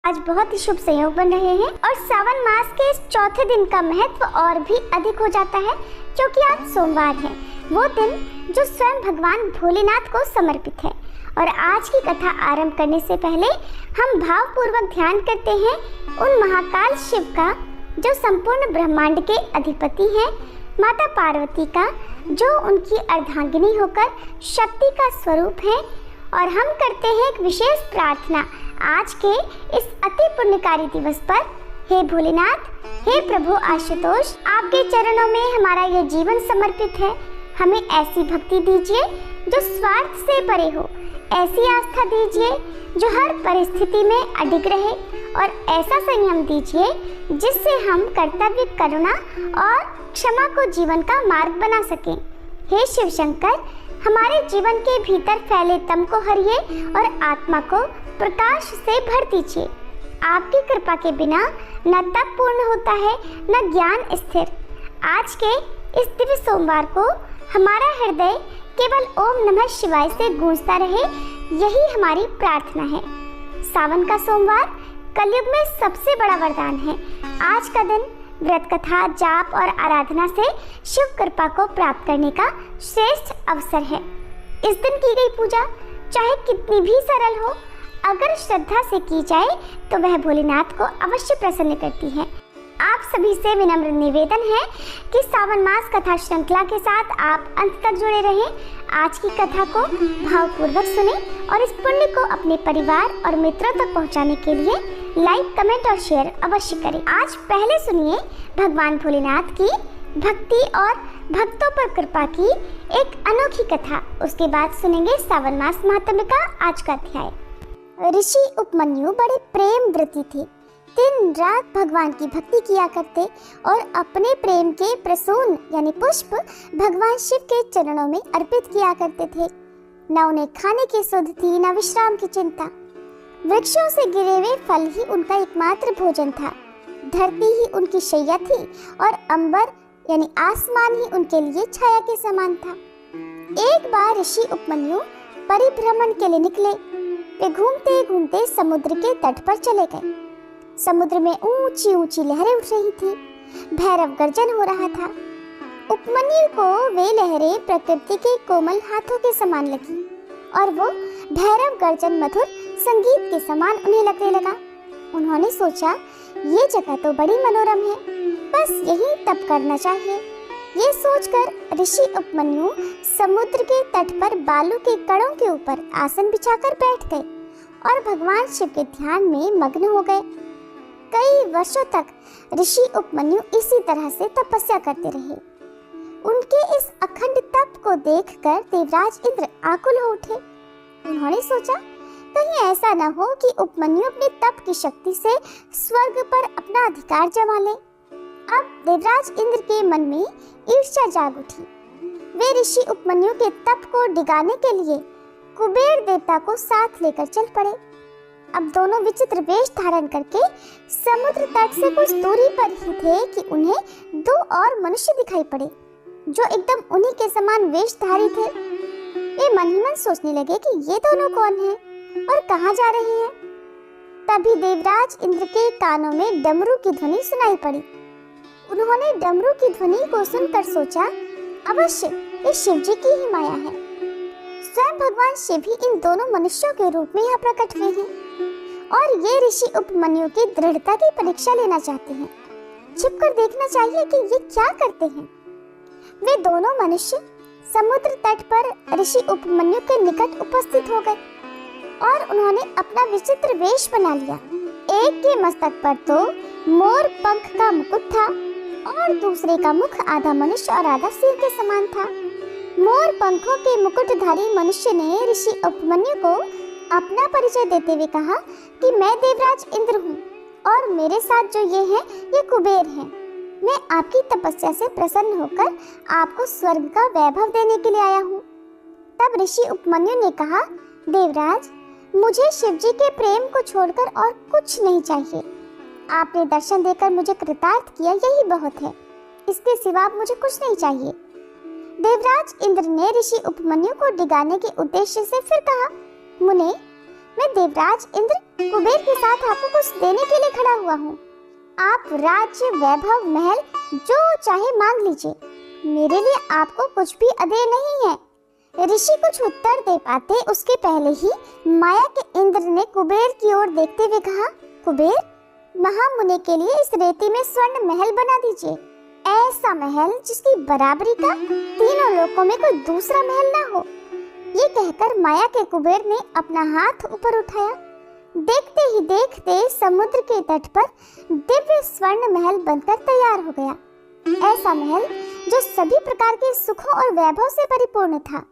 आज बहुत ही शुभ संयोग बन रहे हैं और सावन मास के इस चौथे दिन का महत्व और भी अधिक हो जाता है, क्योंकि आज सोमवार है, वो दिन जो स्वयं भगवान भोलेनाथ को समर्पित है। और आज की कथा आरंभ करने से पहले हम भावपूर्वक ध्यान करते हैं उन महाकाल शिव का जो संपूर्ण ब्रह्मांड के अधिपति हैं, माता पार्वती का जो उनकी अर्धांगिनी होकर शक्ति का स्वरूप है, और हम करते हैं एक विशेष प्रार्थना आज के इस अति पुण्यकारी दिवस पर। हे भोलेनाथ, हे प्रभु आशुतोष, आपके चरणों में हमारा यह जीवन समर्पित है। हमें ऐसी भक्ति दीजिए जो स्वार्थ से परे हो, ऐसी आस्था दीजिए जो हर परिस्थिति में अडिग रहे, और ऐसा संयम दीजिए जिससे हम कर्तव्य, करुणा और क्षमा को जीवन का मार्ग बना सकें। हे शिव शंकर, हमारे जीवन के भीतर फैले तम को हरिए और आत्मा को प्रकाश से भर दीजिए। आपकी कृपा के बिना न तप पूर्ण होता है न ज्ञान स्थिर। आज के इस दिव्य सोमवार को हमारा हृदय केवल ओम नमः शिवाय से गूंजता रहे, यही हमारी प्रार्थना है। सावन का सोमवार कलयुग में सबसे बड़ा वरदान है। आज का दिन व्रत कथा, जाप और आराधना से शिव कृपा को प्राप्त करने का श्रेष्ठ अवसर है। इस दिन की गई पूजा चाहे कितनी भी सरल हो, अगर श्रद्धा से की जाए तो वह भोलेनाथ को अवश्य प्रसन्न करती है। आप सभी से विनम्र निवेदन है कि सावन मास कथा श्रृंखला के साथ आप अंत तक जुड़े रहें। आज की कथा को भावपूर्वक सुने और इस पुण्य को अपने परिवार और मित्रों तक पहुंचाने के लिए लाइक, कमेंट और शेयर अवश्य करें। आज पहले सुनिए भगवान भोलेनाथ की भक्ति और भक्तों पर कृपा की एक अनोखी कथा। उसके बाद सुनेंगे सावन मास महात्म्य का आज का अध्याय। ऋषि उपमन्यु बड़े प्रेम व्रती थे। दिन रात भगवान की भक्ति किया करते और अपने प्रेम के प्रसून यानी पुष्प भगवान शिव के चरणों में अर्पित किया करते थे। न उन्हें खाने की सुध थी, न विश्राम की चिंता। वृक्षों से गिरे हुए फल ही उनका एकमात्र भोजन था। धरती ही उनकी शैया थी और अंबर यानी आसमान ही उनके लिए छाया के समान था। एक बार ऋषि उपमन्यु परिभ्रमण के लिए निकले। वे घूमते घूमते समुद्र के तट पर चले गए। समुद्र में ऊंची ऊंची लहरें उठ रही थी। भैरव गर्जन हो रहा था। उपमन्यु को वे लहरें प्रकृति के कोमल हाथों के समान लगी और वो भैरव गर्जन मधुर संगीत के समान उन्हें लगने लगा। उन्होंने सोचा, ये जगह तो बड़ी मनोरम है, बस यहीं तप करना चाहिए। ये सोचकर ऋषि उपमन्यु समुद्र के तट पर बालू के कणों के ऊपर आसन बिछाकर बैठ गए और भगवान शिव के ध्यान में मग्न हो गए। कई वर्षों तक ऋषि उपमन्यु इसी तरह से तपस्या करते रहे। उनके इस अखंड तप को देखकर देवराज इंद्र आकुल हो उठे। उन्होंने सोचा, कहीं ऐसा न हो कि उपमन्यु अपने तप की शक्ति से स्वर्ग पर अपना अधिकार जमा ले। अब देवराज इंद्र के मन में ईर्ष्या जाग उठी। वे ऋषि उपमन्यु के तप को डिगाने के लिए कुबेर देवता को साथ लेकर चल पड़े। अब दोनों विचित्र वेश धारण करके समुद्र तट से कुछ दूरी पर ही थे कि उन्हें दो और मनुष्य दिखाई पड़े जो एकदम उन्हीं के समान वेशधारी थे। वे मन ही मन सोचने लगे कि ये दोनों कौन हैं और कहाँ जा रहे हैं। तभी देवराज इंद्र के कानों में डमरू की ध्वनि सुनाई पड़ी। उन्होंने डमरू की ध्वनि को सुनकर सोचा, अवश्य ये शिव जी की ही माया है। स्वयं भगवान शिव ही इन दोनों मनुष्यों के रूप में यहाँ प्रकट हुए हैं और ये ऋषि उपमन्यु की दृढ़ता की परीक्षा लेना चाहते हैं। छिपकर देखना चाहिए कि ये क्या करते हैं। वे दोनों मनुष्य समुद्र तट पर ऋषि उपमन्यु के निकट उपस्थित हो गए और उन्होंने अपना विचित्र वेश बना लिया। एक के मस्तक पर तो मोर पंख का मुकुट था और दूसरे का मुख आधा मनुष्य और आधा सिर के समान था। मोर पंखों के मुकुटधारी मनुष्य ने ऋषि उपमन्यु को अपना परिचय देते हुए कहा कि मैं देवराज इंद्र हूँ और मेरे साथ जो ये हैं ये कुबेर हैं। मैं आपकी तपस्या से प्रसन्न होकर आपको स्वर्ग का वैभव देने के लिए आया हूँ। तब ऋषि उपमन्यु ने कहा, देवराज, मुझे शिव जी के प्रेम को छोड़कर और कुछ नहीं चाहिए। आपने दर्शन देकर मुझे कृतार्थ किया, यही बहुत है। इसके सिवा मुझे कुछ नहीं चाहिए। देवराज इंद्र ने ऋषि उपमन्यु को डिगाने के उद्देश्य से फिर कहा, मुने, मैं देवराज इंद्र कुबेर के साथ आपको कुछ देने के लिए खड़ा हुआ हूँ। आप राज्य, वैभव, महल जो चाहे मांग लीजिए, मेरे लिए आपको कुछ भी अदेय नहीं है। ऋषि कुछ उत्तर दे पाते उसके पहले ही माया के इंद्र ने कुबेर की ओर देखते हुए कहा, कुबेर, महामुनि के लिए इस रेती में स्वर्ण महल बना दीजिए, ऐसा महल जिसकी बराबरी का तीनों लोकों में कोई दूसरा महल ना हो। ये कहकर माया के कुबेर ने अपना हाथ ऊपर उठाया। देखते ही देखते समुद्र के तट पर दिव्य स्वर्ण महल बनकर तैयार हो गया। ऐसा महल जो सभी प्रकार के सुखों और वैभव से परिपूर्ण था।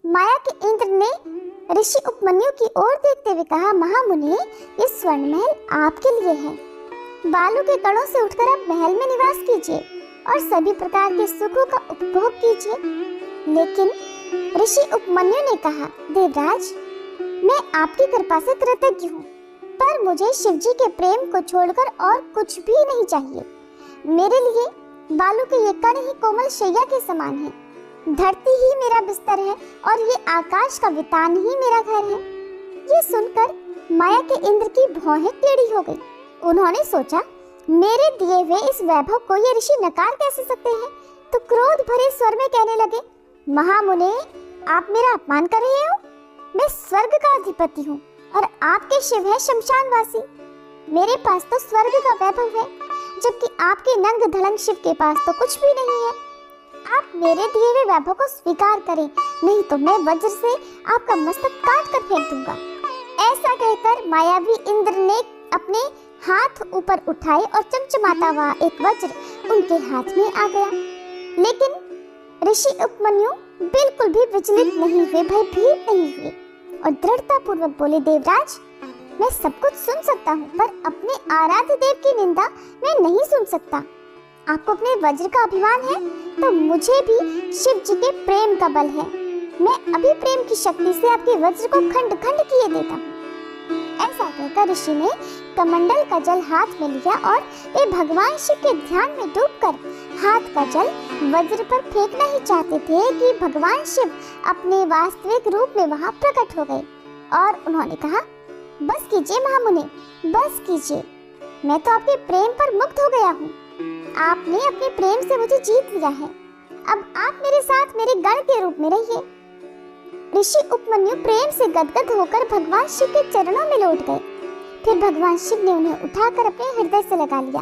माया के इंद्र ने ऋषि उपमन्यु की ओर देखते हुए कहा, महामुनि, ये स्वर्ण महल आपके लिए है। बालू के कणों से उठकर आप महल में निवास कीजिए और सभी प्रकार के सुखों का उपभोग कीजिए। लेकिन ऋषि उपमन्यु ने कहा, देवराज, मैं आपकी कृपा से कृतज्ञ हूँ, पर मुझे शिवजी के प्रेम को छोड़कर और कुछ भी नहीं चाहिए। मेरे लिए बालू के ये कण ही कोमल शैया के समान है, धरती ही मेरा बिस्तर है और ये आकाश का वितान ही मेरा घर है। ये सुनकर माया के इंद्र की भौहें टेढ़ी हो गई। उन्होंने सोचा, मेरे दिए हुए इस वैभव को ये ऋषि नकार कैसे सकते हैं, तो क्रोध भरे स्वर में कहने लगे, महामुनि, आप मेरा अपमान कर रहे हो। मैं स्वर्ग का अधिपति हूँ और आपके शिव है शमशानवासी। मेरे पास तो स्वर्ग का वैभव है, जबकि आपके नंग धड़ंग शिव के पास तो कुछ भी नहीं है। आप मेरे दिए हुए वैभव को स्वीकार करें, नहीं तो मैं वज्र से आपका मस्तक काट कर फेंक दूंगा। ऐसा कहकर मायावी इंद्र ने अपने हाथ ऊपर उठाए और चमचमाता हुआ एक वज्र उनके हाथ में आ गया। लेकिन ऋषि उपमन्यु बिल्कुल भी विचलित नहीं हुए, भयभीत नहीं हुए और दृढ़ता पूर्वक बोले, देवराज, मैं सब कुछ सुन सकता हूँ, पर अपने आराध्य देव की निंदा मैं नहीं सुन सकता। आपको अपने वज्र का अभिमान है, तो मुझे भी शिव जी के प्रेम का बल है। मैं अभी प्रेम की शक्ति से आपके वज्र को खंड खंड किए देता हूँ। ऐसा कहकर ऋषि ने कमंडल का जल हाथ में लिया और वे भगवान शिव के ध्यान में डूबकर हाथ का जल वज्र पर फेंकना ही चाहते थे कि भगवान शिव अपने वास्तविक रूप में वहां प्रकट हो गए और उन्होंने कहा, बस कीजिए महामुनि, बस कीजिए, मैं तो आपके प्रेम पर मुक्त हो गया हूँ। आपने अपने प्रेम से मुझे जीत लिया है। अब आप मेरे साथ मेरे गण के रूप में रहिए। ऋषि उपमन्यु प्रेम से गदगद होकर भगवान शिव के चरणों में लौट गए। फिर भगवान शिव ने उन्हें उठाकर अपने हृदय से लगा लिया।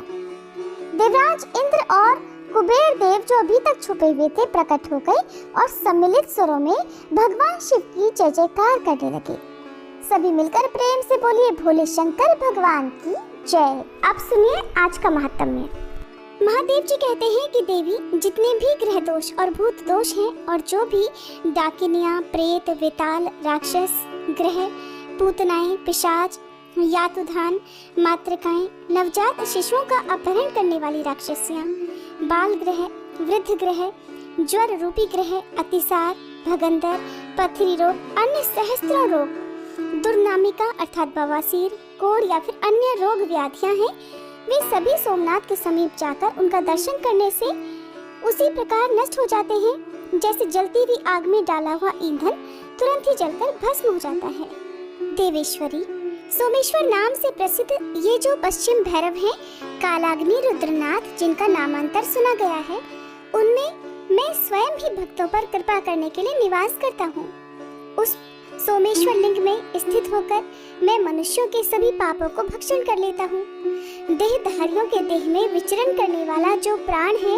देवराज इंद्र और कुबेर देव जो अभी तक छुपे हुए थे प्रकट हो गए और सम्मिलित स्वरों में भगवान शिव की जय जयकार करने लगे। सभी मिलकर प्रेम से बोलिए, भोले शंकर भगवान की जय। अब सुनिए आज का महात्म्य। महादेव जी कहते हैं कि देवी जितने भी ग्रह दोष और भूत दोष हैं और जो भी डाकिनियां, प्रेत, वेताल, राक्षस, ग्रह, पूतनाएं, पिशाच, यातुधान, मातृकाएं, नवजात शिशुओं का अपहरण करने वाली राक्षसियां, बाल ग्रह, वृद्ध ग्रह, ज्वर रूपी ग्रह, अतिसार, भगंदर, पथरी रोग, अन्य सहस्त्रों रोग, दुर्नामिका अर्थात बवासीर, कोढ़ या फिर अन्य रोग व्याधियां हैं, वे सभी सोमनाथ के समीप जाकर उनका दर्शन करने से उसी प्रकार नष्ट हो जाते हैं जैसे जलती हुई आग में डाला हुआ ईंधन तुरंत ही जलकर भस्म हो जाता है। देवेश्वरी, सोमेश्वर नाम से प्रसिद्ध ये जो पश्चिम भैरव हैं, कालाग्नि रुद्रनाथ, जिनका नामांतर सुना गया है, उनमें मैं स्वयं भी भक्तों पर कृपा करने के लिए निवास करता हूँ। उस सोमेश्वर लिंग में स्थित होकर मैं मनुष्यों के सभी पापों को भक्षण कर लेता हूँ। देहधारियों के देह में विचरण करने वाला जो प्राण है,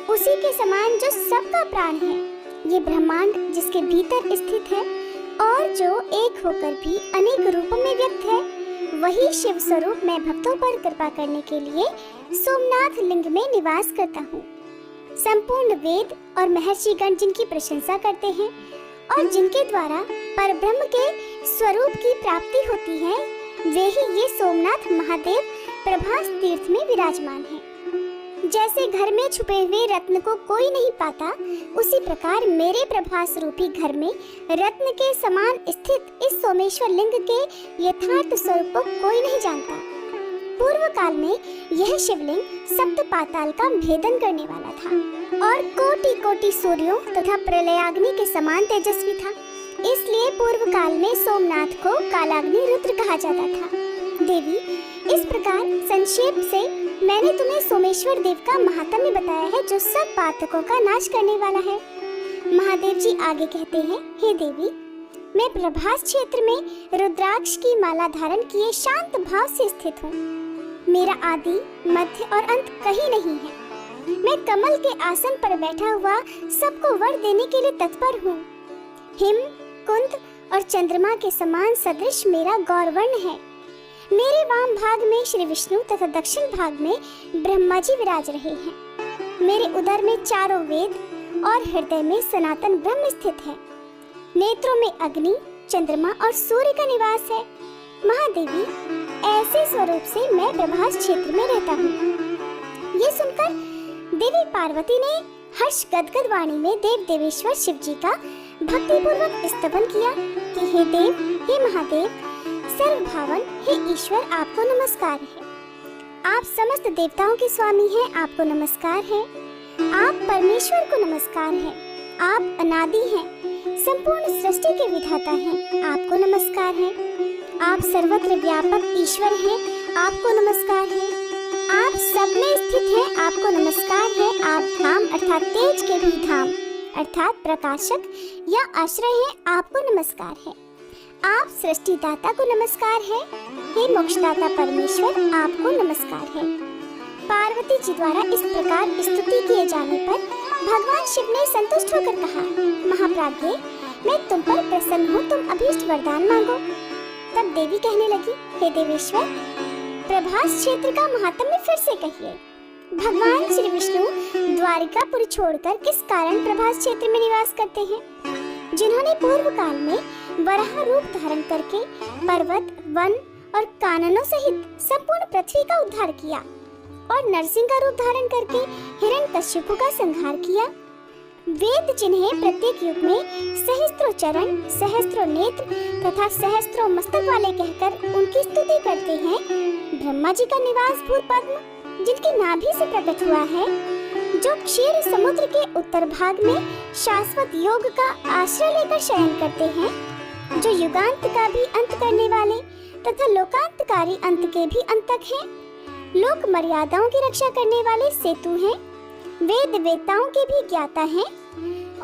उसी के समान जो सबका प्राण है, ये ब्रह्मांड जिसके भीतर स्थित है और जो एक होकर भी अनेक रूपों में व्यक्त है, वही शिव स्वरूप मैं भक्तों पर कृपा करने के लिए सोमनाथ लिंग में निवास करता हूँ। संपूर्ण वेद और महर्षिगण जिनकी प्रशंसा करते हैं और जिनके द्वारा परब्रह्म के स्वरूप की प्राप्ति होती है, वे ही ये सोमनाथ महादेव प्रभास तीर्थ में विराजमान हैं। जैसे घर में छुपे हुए रत्न को कोई नहीं पाता, उसी प्रकार मेरे प्रभास रूपी घर में रत्न के समान स्थित इस सोमेश्वर लिंग के यथार्थ स्वरूप को कोई नहीं जानता। पूर्व काल में यह शिवलिंग सप्त पाताल का भेदन करने वाला था और कोटि कोटि सूर्यों तथा प्रलयाग्नि के समान तेजस्वी था। इसलिए पूर्व काल में सोमनाथ को कालाग्नि रुद्र कहा जाता था। देवी, इस प्रकार संक्षेप से मैंने तुम्हें सोमेश्वर देव का महात्म्य बताया है, जो सब पातकों का नाश करने वाला है। महादेव जी आगे कहते हैं, हे देवी, मैं प्रभास क्षेत्र में रुद्राक्ष की माला धारण किए शांत भाव से स्थित हूँ। मेरा आदि, मध्य और अंत कहीं नहीं है। मैं कमल के आसन पर बैठा हुआ सबको वर देने के लिए तत्पर हूँ। हिम, कुंद और चंद्रमा के समान सदृश मेरा गौरवर्ण है। मेरे वाम भाग में श्री विष्णु तथा दक्षिण भाग में ब्रह्मा जी विराज रहे हैं। मेरे उदर में चारों वेद और हृदय में सनातन ब्रह्म स्थित है। नेत्रों में अग्नि, चंद्रमा और सूर्य का निवास है। महादेवी, ऐसे स्वरूप से मैं प्रभास क्षेत्र में रहता हूँ। ये सुनकर देवी पार्वती ने हर्ष गदगद वाणी में देव देवेश्वर शिव जी का भक्तिपूर्वक स्तवन किया कि हे देव, हे महादेव, सर्वभावन, हे ईश्वर, आपको नमस्कार है। आप समस्त देवताओं के स्वामी हैं, आपको नमस्कार है। आप परमेश्वर को नमस्कार है। आप अनादि हैं, संपूर्ण सृष्टि के विधाता हैं, आपको नमस्कार है। आप सर्वत्र व्यापक ईश्वर हैं, आपको नमस्कार है। आप सब में स्थित हैं, आपको नमस्कार है। आप धाम अर्थात तेज के भी धाम अर्थात प्रकाशक या आश्रय हैं, आपको नमस्कार है। आप सृष्टिदाता को नमस्कार है। हे मोक्षदाता परमेश्वर, आपको नमस्कार है। पार्वती जी द्वारा इस प्रकार स्तुति किए जाने पर भगवान शिव ने संतुष्ट होकर कहा, महाप्राज्ञे, मैं तुम पर प्रसन्न हूँ, तुम अभीष्ट वरदान मांगो। तब देवी कहने लगी, हे देवेश्वर, प्रभास क्षेत्र का महात्म्य फिर से कहिए। भगवान श्री विष्णु द्वारिकापुरी छोड़कर किस कारण प्रभास क्षेत्र में निवास करते हैं? जिन्होंने पूर्व काल में वराह रूप धारण करके पर्वत, वन और काननों सहित संपूर्ण पृथ्वी का उद्धार किया और नरसिंह का रूप धारण करके हिरण्यकश्यप का संहार किया। वेद जिन्हें प्रत्येक युग में सहस्त्रों चरण, सहस्त्रों नेत्र तथा सहस्त्रों मस्तक वाले कहकर उनकी स्तुति करते हैं, ब्रह्मा जी का निवास भूत पद्म जिनकी नाभि से प्रकट हुआ है, जो क्षीर समुद्र के उत्तर भाग में शाश्वत योग का आश्रय लेकर शयन करते हैं, जो युगांत का भी अंत करने वाले तथा लोकांतकारी अंत के भी अंतक हैं, लोक मर्यादाओं की रक्षा करने वाले सेतु हैं, वेद वेताओं के भी ज्ञाता हैं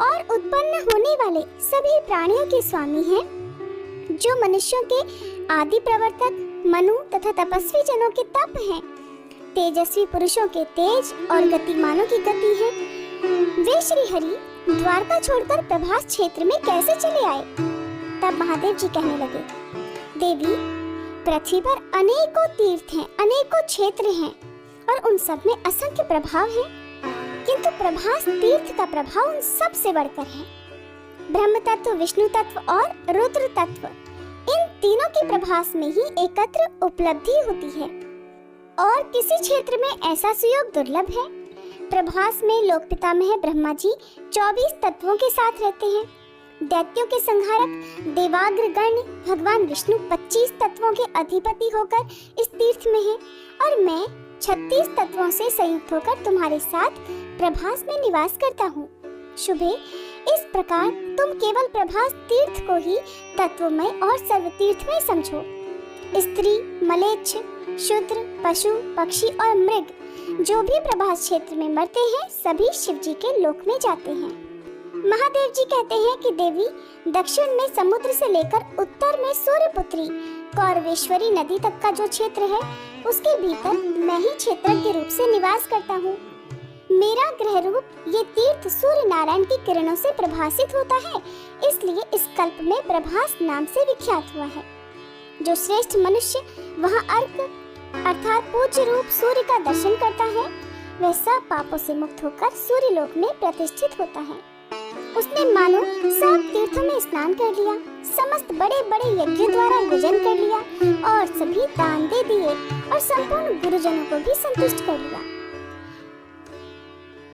और उत्पन्न होने वाले सभी प्राणियों के स्वामी हैं, जो मनुष्यों के आदि प्रवर्तक, मनु तथा तपस्वी जनों के तप हैं, तेजस्वी पुरुषों के तेज और गतिमानों की गति है। वे श्री हरि द्वारका छोड़कर प्रभास क्षेत्र में कैसे चले आए? तब महादेव जी कहने लगे, देवी, पृथ्वी पर अनेकों तीर्थ हैं, अनेकों क्षेत्र हैं और उन सब में असंख्य प्रभाव है, किंतु प्रभास तीर्थ का प्रभाव उन सब से बढ़कर है। ब्रह्म तत्व, विष्णु तत्व और रुद्र तत्व, इन तीनों की प्रभास में ही एकत्र उपलब्धि होती है और किसी क्षेत्र में ऐसा सुयोग दुर्लभ है। प्रभास में लोक पितामह ब्रह्मा जी 24 तत्वों के साथ रहते हैं। दैत्यों के संहारक देवाग्र गण भगवान विष्णु 25 तत्वों के अधिपति होकर इस तीर्थ में हैं और मैं 36 तत्वों से संयुक्त होकर तुम्हारे साथ प्रभास में निवास करता हूँ। शुभे, इस प्रकार तुम केवल प्रभास तीर्थ को ही तत्वमय और सर्वतीर्थमय समझो। स्त्री, मलेच्छ, शूद्र, पशु, पक्षी और मृग जो भी प्रभास क्षेत्र में मरते हैं, सभी शिव जी के लोक में जाते हैं। महादेव जी कहते हैं कि देवी, दक्षिण में समुद्र से लेकर उत्तर में सूर्यपुत्री कौरवेश्वरी नदी तक का जो क्षेत्र है, उसके भीतर मैं ही क्षेत्रज्ञ के रूप से निवास करता हूँ। मेरा ग्रह रूप ये तीर्थ सूर्य नारायण की किरणों से प्रभासित होता है, इसलिए इस कल्प में प्रभास नाम से विख्यात हुआ है। जो श्रेष्ठ मनुष्य वहाँ अर्क अर्थात पूज्य रूप सूर्य का दर्शन करता है, वह सब पापों से मुक्त होकर सूर्य लोक में प्रतिष्ठित होता है। उसने मानो सब तीर्थों में स्नान कर लिया, समस्त बड़े बड़े यज्ञों द्वारा यजन कर लिया और सभी दान दे दिए और संपूर्ण गुरुजनों को भी संतुष्ट कर लिया।